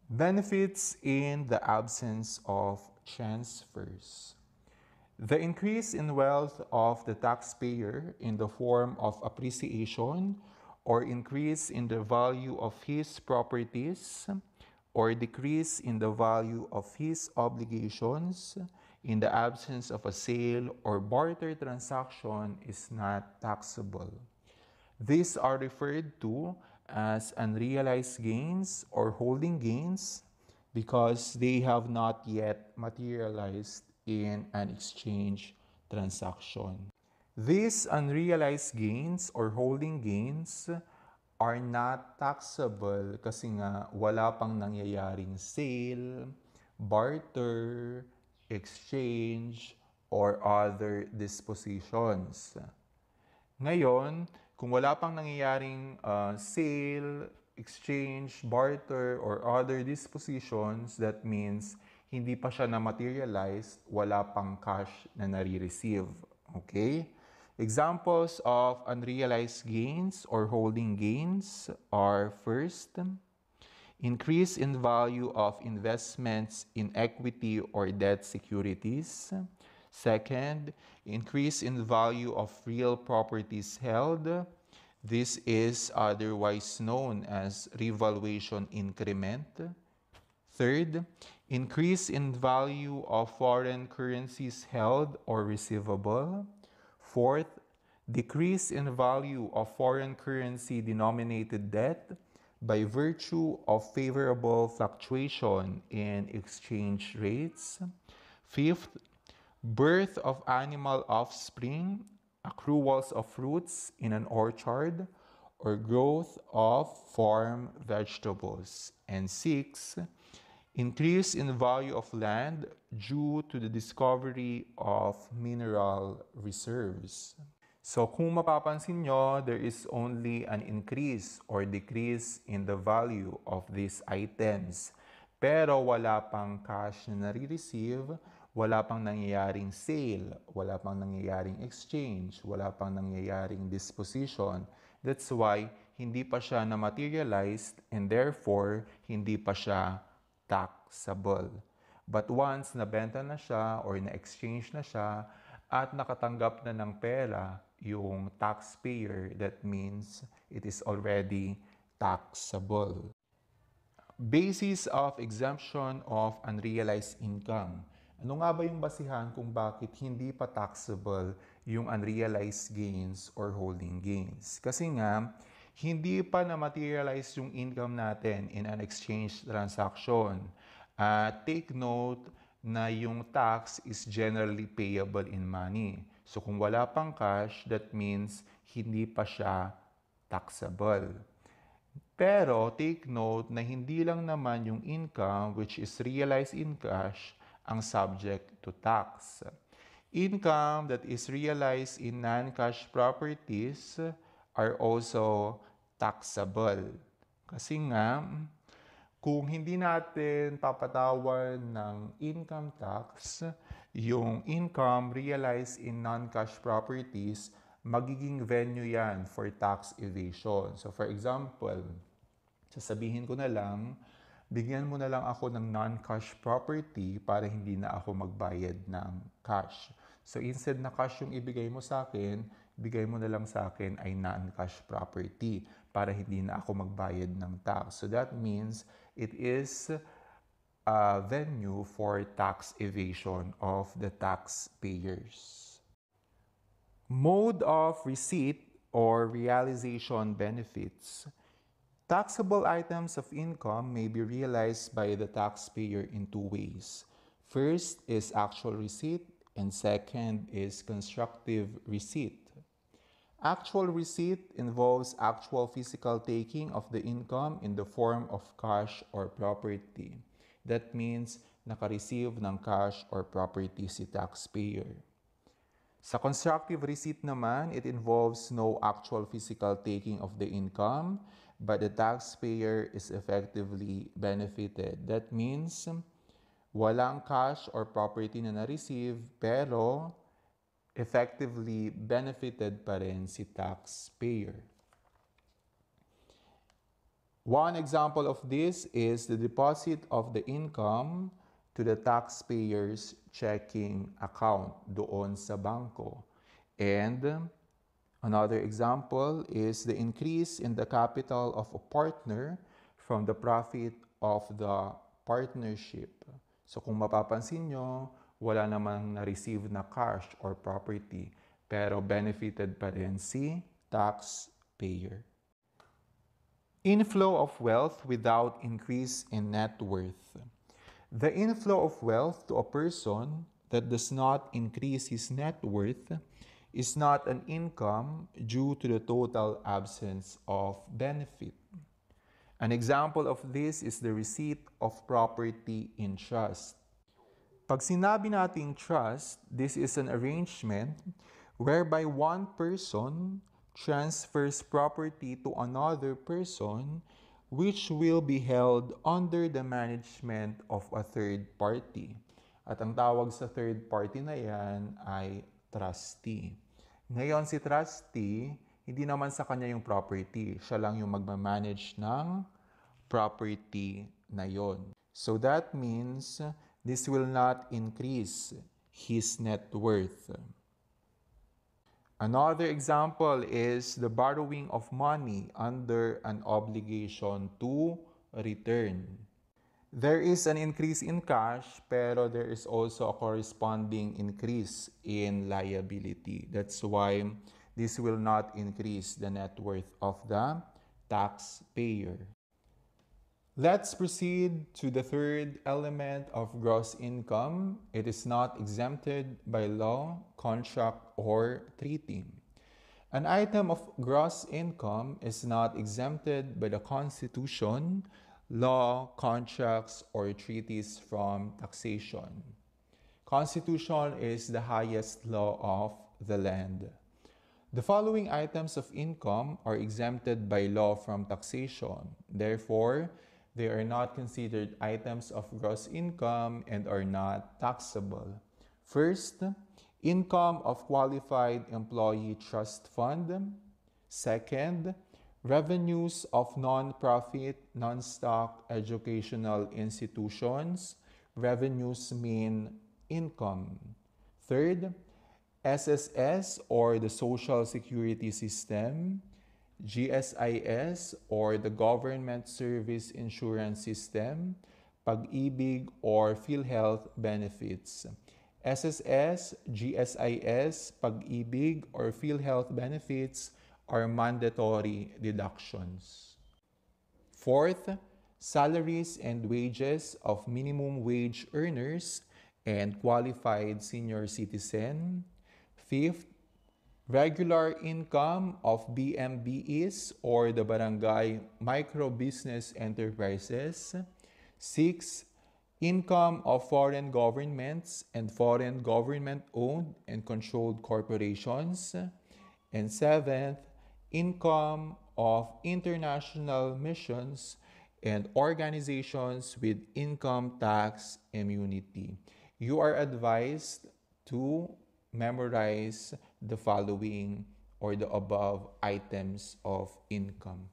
Benefits in the absence of transfers. The increase in wealth of the taxpayer in the form of appreciation or increase in the value of his properties or decrease in the value of his obligations in the absence of a sale or barter transaction is not taxable. These are referred to as unrealized gains or holding gains because they have not yet materialized in an exchange transaction. These unrealized gains or holding gains are not taxable kasi nga wala pang nangyayaring sale, barter, exchange, or other dispositions. Ngayon, kung wala pang nangyayaring sale, exchange, barter, or other dispositions, that means hindi pa siya na-materialize, wala pang cash na nare-receive. Okay? Examples of unrealized gains or holding gains are first, increase in value of investments in equity or debt securities. Second, increase in value of real properties held. This is otherwise known as revaluation increment. Third, increase in value of foreign currencies held or receivable. Fourth, decrease in value of foreign currency denominated debt by virtue of favorable fluctuation in exchange rates. Fifth, birth of animal offspring, accruals of fruits in an orchard, or growth of farm vegetables. And six, increase in value of land due to the discovery of mineral reserves. So kung mapapansin nyo, there is only an increase or decrease in the value of these items. Pero wala pang cash na nare-receive, wala pang nangyayaring sale, wala pang nangyayaring exchange, wala pang nangyayaring disposition. That's why hindi pa siya na-materialized and therefore hindi pa siya taxable. But once nabenta na siya or na-exchange na siya at nakatanggap na ng pera yung taxpayer, that means it is already taxable. Basis of exemption of unrealized income. Ano nga ba yung basihan kung bakit hindi pa taxable yung unrealized gains or holding gains? Kasi nga, hindi pa na-materialize yung income natin in an exchange transaction. Take note na yung tax is generally payable in money. So kung wala pang cash, that means hindi pa siya taxable. Pero take note na hindi lang naman yung income which is realized in cash ang subject to tax. Income that is realized in non-cash properties are also taxable. Kasi nga, kung hindi natin papatawan ng income tax, yung income realized in non-cash properties, magiging venue yan for tax evasion. So for example, sasabihin ko na lang, bigyan mo na lang ako ng non-cash property para hindi na ako magbayad ng cash. So instead na cash yung ibigay mo sa akin, bigay mo na lang sa akin ay non-cash property para hindi na ako magbayad ng tax. So that means it is a venue for tax evasion of the taxpayers. Mode of receipt or realization benefits. Taxable items of income may be realized by the taxpayer in two ways. First is actual receipt, and second is constructive receipt. Actual receipt involves actual physical taking of the income in the form of cash or property. That means naka-receive ng cash or property si taxpayer. Sa constructive receipt naman, it involves no actual physical taking of the income, but the taxpayer is effectively benefited. That means, walang cash or property na na-receive, pero effectively benefited pa rin si taxpayer. One example of this is the deposit of the income to the taxpayer's checking account doon sa bangko. And another example is the increase in the capital of a partner from the profit of the partnership. So kung mapapansin nyo, wala namang na-receive na cash or property, pero benefited pa rin si taxpayer. Inflow of wealth without increase in net worth. The inflow of wealth to a person that does not increase his net worth is not an income due to the total absence of benefit. An example of this is the receipt of property in trust. Pag sinabi nating trust, this is an arrangement whereby one person transfers property to another person which will be held under the management of a third party. At ang tawag sa third party na yan ay trustee. Ngayon si trustee, hindi naman sa kanya yung property. Siya lang yung magmamanage ng property na yon. So that means this will not increase his net worth. Another example is the borrowing of money under an obligation to return. There is an increase in cash, pero there is also a corresponding increase in liability. That's why this will not increase the net worth of the taxpayer. Let's proceed to the third element of gross income. It is not exempted by law, contract, or treaty. An item of gross income is not exempted by the Constitution, law, contracts, or treaties from taxation. Constitution is the highest law of the land. The following items of income are exempted by law from taxation. Therefore, they are not considered items of gross income and are not taxable. First, income of qualified employee trust fund. Second, revenues of non-profit, non-stock educational institutions. Revenues mean income. Third, SSS or the Social Security System. GSIS or the Government Service Insurance System, Pag-ibig or PhilHealth benefits. SSS, GSIS, Pag-ibig or PhilHealth benefits are mandatory deductions. Fourth, salaries and wages of minimum wage earners and qualified senior citizen. Fifth, regular income of BMBEs or the Barangay Micro Business Enterprises. 6. Income of foreign governments and foreign government-owned and controlled corporations. And 7th, income of international missions and organizations with income tax immunity. You are advised to memorize the following or the above items of income.